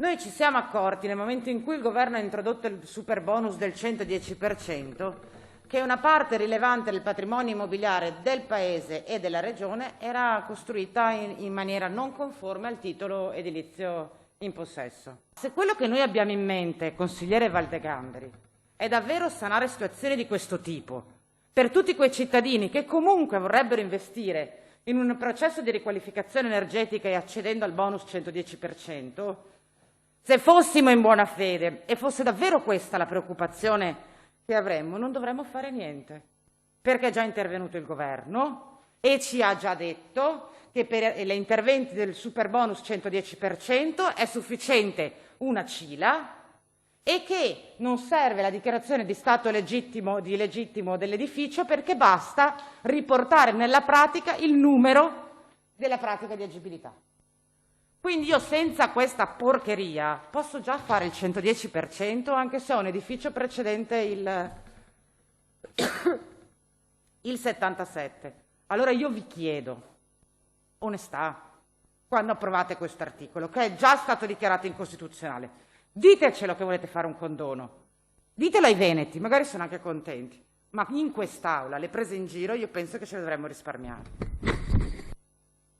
Noi ci siamo accorti nel momento in cui il governo ha introdotto il super bonus del 110%, che una parte rilevante del patrimonio immobiliare del Paese e della Regione era costruita in maniera non conforme al titolo edilizio in possesso. Se quello che noi abbiamo in mente, consigliere Valdegamberi, è davvero sanare situazioni di questo tipo per tutti quei cittadini che comunque vorrebbero investire in un processo di riqualificazione energetica e accedendo al bonus 110%, se fossimo in buona fede e fosse davvero questa la preoccupazione che avremmo, non dovremmo fare niente, perché è già intervenuto il governo e ci ha già detto che per gli interventi del super bonus 110% è sufficiente una CILA e che non serve la dichiarazione di stato legittimo dell'edificio, perché basta riportare nella pratica il numero della pratica di agibilità. Quindi io senza questa porcheria posso già fare il 110% anche se ho un edificio precedente il 77%. Allora io vi chiedo onestà quando approvate questo articolo, che è già stato dichiarato incostituzionale. Ditecelo che volete fare un condono, ditelo ai veneti, magari sono anche contenti, ma in quest'Aula le prese in giro io penso che ce le dovremmo risparmiare.